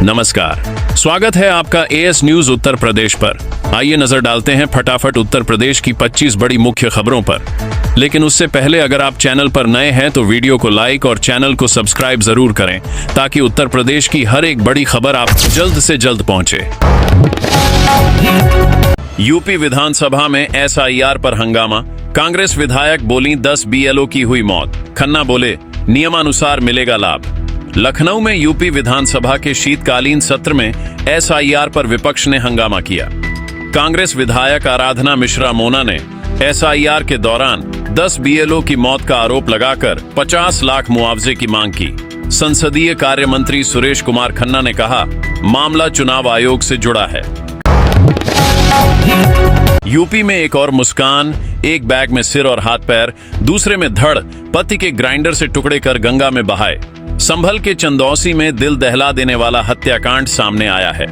नमस्कार, स्वागत है आपका एएस न्यूज उत्तर प्रदेश पर। आइए नजर डालते हैं फटाफट उत्तर प्रदेश की 25 बड़ी मुख्य खबरों पर। लेकिन उससे पहले अगर आप चैनल पर नए हैं तो वीडियो को लाइक और चैनल को सब्सक्राइब जरूर करें ताकि उत्तर प्रदेश की हर एक बड़ी खबर आप जल्द से जल्द पहुंचे। यूपी विधानसभा में एसआईआर पर हंगामा, कांग्रेस विधायक बोली 10 बीएलओ की हुई मौत, खन्ना बोले नियमानुसार मिलेगा लाभ। लखनऊ में यूपी विधानसभा के शीतकालीन सत्र में एसआईआर पर विपक्ष ने हंगामा किया। कांग्रेस विधायक आराधना मिश्रा मोना ने एसआईआर के दौरान 10 बीएलओ की मौत का आरोप लगाकर 50 लाख मुआवजे की मांग की। संसदीय कार्य मंत्री सुरेश कुमार खन्ना ने कहा, मामला चुनाव आयोग से जुड़ा है। यूपी में एक और मुस्कान, एक बैग में सिर और हाथ पैर, दूसरे में धड़, पति के ग्राइंडर से टुकड़े कर गंगा में बहाए। संभल के चंदौसी में दिल दहला देने वाला हत्याकांड सामने आया है।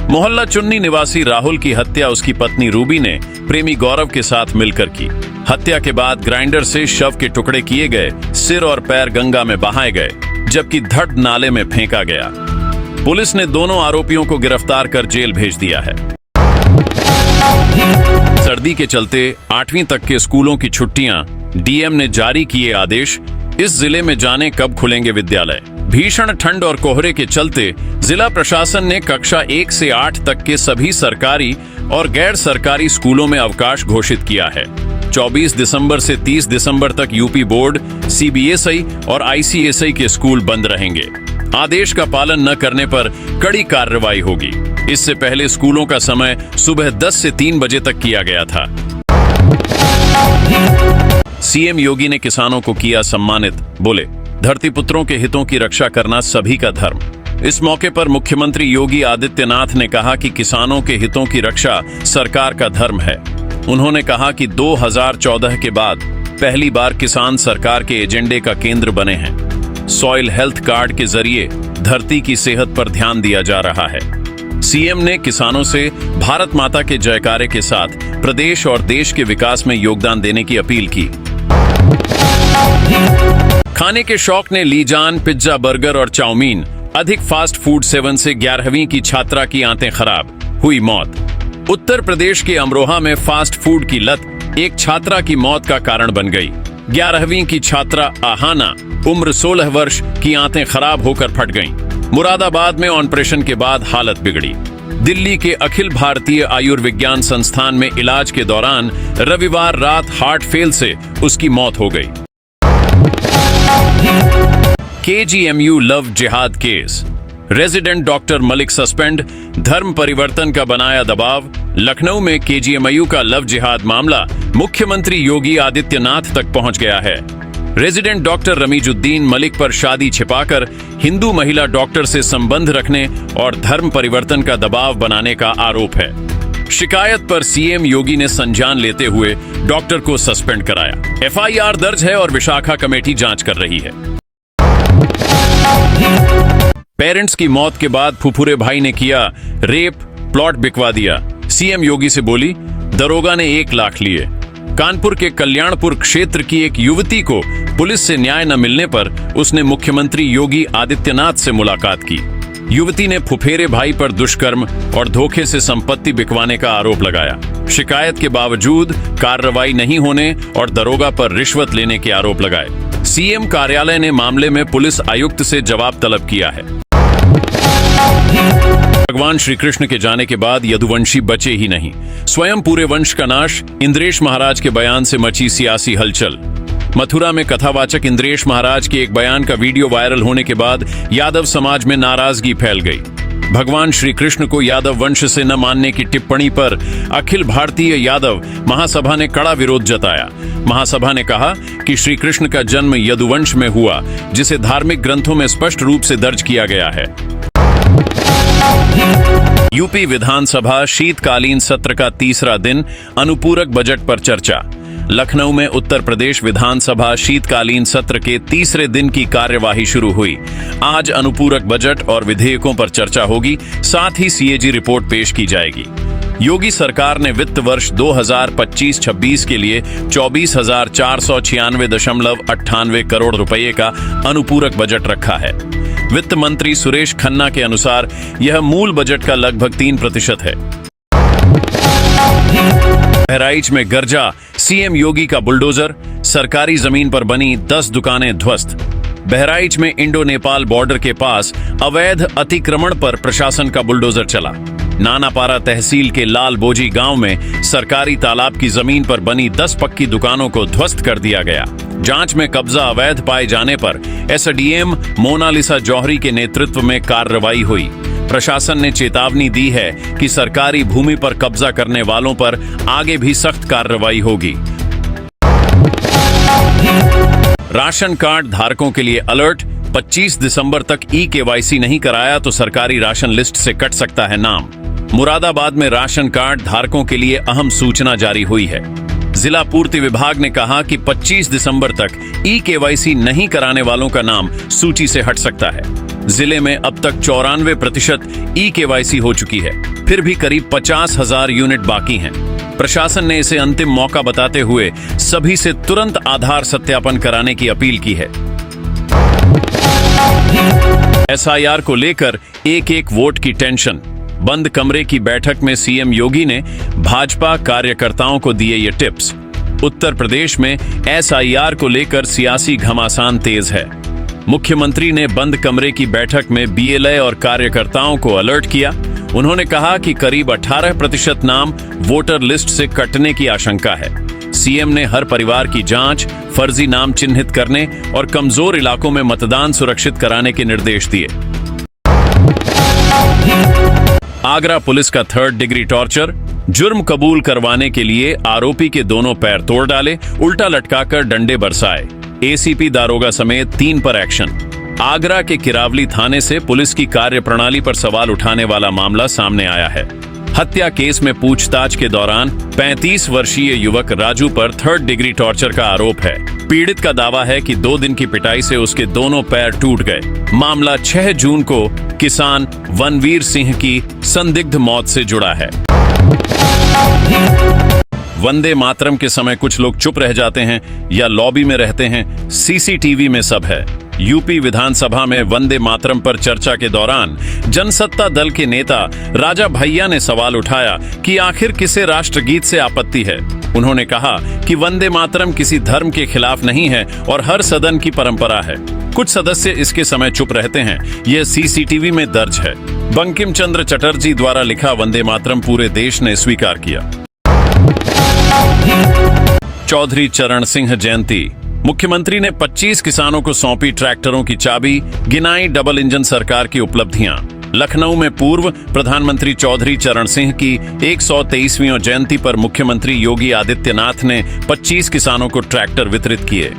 मोहल्ला चुन्नी निवासी राहुल की हत्या उसकी पत्नी रूबी ने प्रेमी गौरव के साथ मिलकर की। हत्या के बाद ग्राइंडर से शव के टुकड़े किए गए, सिर और पैर गंगा में बहाए गए, जबकि धड़ नाले में फेंका गया। पुलिस ने दोनों आरोपियों को गिरफ्तार कर जेल भेज दिया है। सर्दी के चलते 8वीं तक के स्कूलों की छुट्टियां, डीएम ने जारी किए आदेश। इस जिले में जाने कब खुलेंगे विद्यालय। भीषण ठंड और कोहरे के चलते जिला प्रशासन ने कक्षा 1 से 8 तक के सभी सरकारी और गैर सरकारी स्कूलों में अवकाश घोषित किया है। 24 दिसंबर से 30 दिसंबर तक यूपी बोर्ड, सीबीएसई और आईसीएसई के स्कूल बंद रहेंगे। आदेश का पालन न करने पर कड़ी कार्रवाई होगी। इससे पहले स्कूलों का समय सुबह 10 से 3 बजे तक किया गया था। सीएम योगी ने किसानों को किया सम्मानित, बोले धरतीपुत्रों के हितों की रक्षा करना सभी का धर्म। इस मौके पर मुख्यमंत्री योगी आदित्यनाथ ने कहा कि किसानों के हितों की रक्षा सरकार का धर्म है। उन्होंने कहा कि 2014 के बाद पहली बार किसान सरकार के एजेंडे का केंद्र बने हैं। सॉइल हेल्थ कार्ड के जरिए धरती की सेहत पर ध्यान दिया जा रहा है। सीएम ने किसानों से भारत माता के जयकारे के साथ प्रदेश और देश के विकास में योगदान देने की अपील की। खाने के शौक ने ली जान, पिज्जा, बर्गर और चाउमीन। अधिक फास्ट फूड सेवन से 11वीं की छात्रा की आंतें खराब, हुई मौत। उत्तर प्रदेश के अमरोहा में फास्ट फूड की लत एक छात्रा की मौत का कारण बन गई। 11वीं की छात्रा आहाना, उम्र 16 वर्ष की आंतें खराब होकर फट गईं। मुरादाबाद में ऑपरेशन के बाद हालत बिगड़ी। दिल्ली के अखिल भारतीय आयुर्विज्ञान संस्थान में इलाज के दौरान रविवार रात हार्ट फेल से उसकी मौत हो गई। केजीएमयू लव जिहाद case, resident doctor Malik suspend, धर्म परिवर्तन का बनाया दबाव। लखनऊ में केजीएमयू का लव जिहाद मामला मुख्यमंत्री योगी आदित्यनाथ तक पहुंच गया है। रेजिडेंट डॉक्टर रमीजुद्दीन मलिक पर शादी छिपाकर हिंदू महिला डॉक्टर से संबंध रखने और धर्म परिवर्तन का दबाव बनाने का आरोप है। शिकायत पर सीएम योगी ने संज्ञान लेते हुए डॉक्टर को सस्पेंड कराया। एफआईआर दर्ज है और विशाखा कमेटी जांच कर रही है। पेरेंट्स की मौत के बाद फुफुरे भाई ने किया रेप, प्लॉट बिकवा दिया। सीएम योगी से बोली, दरोगा ने 1 लाख लिए। कानपुर के कल्याणपुर क्षेत्र की एक युवती को पुलिस से न्याय न मिलने पर उसने मुख्यमंत्री योगी आदित्यनाथ से मुलाकात की। युवती ने फुफेरे भाई पर दुष्कर्म और धोखे से संपत्ति बिकवाने का आरोप लगाया। शिकायत के बावजूद कार्रवाई नहीं होने और दरोगा पर रिश्वत लेने के आरोप लगाए। सीएम कार्यालय ने मामले में पुलिस आयुक्त से जवाब तलब किया है। भगवान श्री कृष्ण के जाने के बाद यदुवंशी बचे ही नहीं, स्वयं पूरे वंश का नाश। इंद्रेश महाराज के बयान से मची सियासी हलचल। मथुरा में कथावाचक इंद्रेश महाराज के एक बयान का वीडियो वायरल होने के बाद यादव समाज में नाराजगी फैल गई। भगवान श्री कृष्ण को यादव वंश से न मानने की टिप्पणी पर अखिल भारतीय यादव महासभा ने कड़ा विरोध जताया। महासभा ने कहा कि श्री कृष्ण का जन्म यदुवंश में हुआ, जिसे धार्मिक ग्रंथों में स्पष्ट रूप से दर्ज किया गया है। यूपी विधानसभा शीतकालीन सत्र का तीसरा दिन, अनुपूरक बजट पर चर्चा। लखनऊ में उत्तर प्रदेश विधानसभा शीतकालीन सत्र के तीसरे दिन की कार्यवाही शुरू हुई। आज अनुपूरक बजट और विधेयकों पर चर्चा होगी, साथ ही सीएजी रिपोर्ट पेश की जाएगी। योगी सरकार ने वित्त वर्ष 2025-26 के लिए 24,496.98 करोड़ रुपए का अनुपूरक बजट रखा है। वित्त मंत्री सुरेश खन्ना के अनुसार यह मूल बजट का लगभग 3% है। बहराइच में गरजा सीएम योगी का बुलडोजर, सरकारी जमीन पर बनी 10 दुकानें ध्वस्त। बहराइच में इंडो नेपाल बॉर्डर के पास अवैध अतिक्रमण पर प्रशासन का बुलडोजर चला। नानापारा तहसील के लाल बोजी गांव में सरकारी तालाब की जमीन पर बनी 10 पक्की दुकानों को ध्वस्त कर दिया गया। जांच में कब्जा अवैध पाए जाने पर एसडीएम मोनालिसा जौहरी के नेतृत्व में कार्रवाई हुई। प्रशासन ने चेतावनी दी है कि सरकारी भूमि पर कब्जा करने वालों पर आगे भी सख्त कार्रवाई होगी। राशन कार्ड धारकों के लिए अलर्ट, 25 दिसंबर तक ई-केवाईसी नहीं कराया तो सरकारी राशन लिस्ट से कट सकता है नाम। मुरादाबाद में राशन कार्ड धारकों के लिए अहम सूचना जारी हुई है। जिला पूर्ति विभाग ने कहा कि 25 दिसंबर तक ई-केवाईसी नहीं कराने वालों का नाम सूची से हट सकता है। जिले में अब तक 94% ई-केवाईसी हो चुकी है, फिर भी करीब 50,000 यूनिट बाकी हैं। प्रशासन ने इसे अंतिम मौका बताते हुए सभी से तुरंत आधार सत्यापन कराने की अपील की है। एसआईआर को लेकर एक वोट की टेंशन। बंद कमरे की बैठक में सीएम योगी ने भाजपा कार्यकर्ताओं को दिए ये टिप्स। उत्तर प्रदेश में एसआईआर को लेकर सियासी घमासान तेज है। मुख्यमंत्री ने बंद कमरे की बैठक में बीएलए और कार्यकर्ताओं को अलर्ट किया। उन्होंने कहा कि करीब 18% नाम वोटर लिस्ट से कटने की आशंका है। सीएम ने हर परिवार की जांच, फर्जी नाम चिन्हित करने और कमजोर इलाकों में मतदान सुरक्षित कराने के निर्देश दिए। आगरा पुलिस का 3rd डिग्री टॉर्चर, जुर्म कबूल करवाने के लिए आरोपी के दोनों पैर तोड़ डाले, उल्टा लटकाकर डंडे बरसाए। एसीपी दारोगा समेत 3 पर एक्शन। आगरा के किरावली थाने से पुलिस की कार्यप्रणाली पर सवाल उठाने वाला मामला सामने आया है। हत्या केस में पूछताछ के दौरान 35 वर्षीय युवक राजू पर 3rd डिग्री टॉर्चर का आरोप है। पीड़ित का दावा है कि 2 दिन की पिटाई से उसके दोनों पैर टूट गए। मामला 6 जून को किसान वनवीर सिंह की संदिग्ध मौत से जुड़ा है। वंदे मातरम के समय कुछ लोग चुप रह जाते हैं या लॉबी में रहते हैं, सीसीटीवी में सब है। यूपी विधानसभा में वंदे मातरम पर चर्चा के दौरान जनसत्ता दल के नेता राजा भैया ने सवाल उठाया कि आखिर किसे राष्ट्रगीत से आपत्ति है। उन्होंने कहा कि वंदे मातरम किसी धर्म के खिलाफ नहीं है और हर सदन की परंपरा है। कुछ सदस्य इसके समय चुप रहते हैं, यह सीसीटीवी में दर्ज है। बंकिम चंद्र चटर्जी द्वारा लिखा वंदे मातरम पूरे देश ने स्वीकार किया। चौधरी चरण सिंह जयंती। मुख्यमंत्री ने 25 किसानों को सौंपी ट्रैक्टरों की चाबी, गिनाई डबल इंजन सरकार की उपलब्धियां। लखनऊ में पूर्व प्रधानमंत्री चौधरी चरण सिंह की 123वीं जयंती पर मुख्यमंत्री योगी आदित्यनाथ ने 25 किसानों को ट्रैक्टर वितरित किए।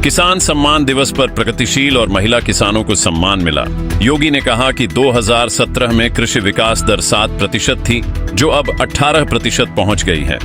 किसान सम्मान दिवस पर प्रगतिशील और महिला किसानों को सम्मान मिला। योगी ने कहा कि 2017 में कृषि विकास दर 7% थी, जो अब 18% पहुंच गई है।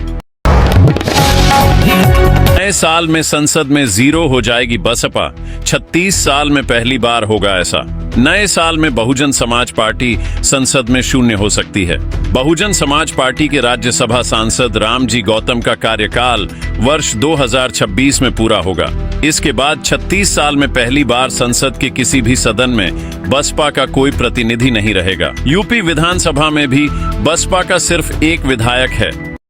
नए साल में संसद में 0 हो जाएगी बसपा, 36 साल में पहली बार होगा ऐसा। नए साल में बहुजन समाज पार्टी संसद में 0 हो सकती है। बहुजन समाज पार्टी के राज्यसभा सांसद रामजी गौतम का कार्यकाल वर्ष 2026 में पूरा होगा। इसके बाद 36 साल में पहली बार संसद के किसी भी सदन में बसपा का कोई प्रतिनिधि नहीं रहेगा। यूपी विधानसभा में भी बसपा का सिर्फ एक विधायक है।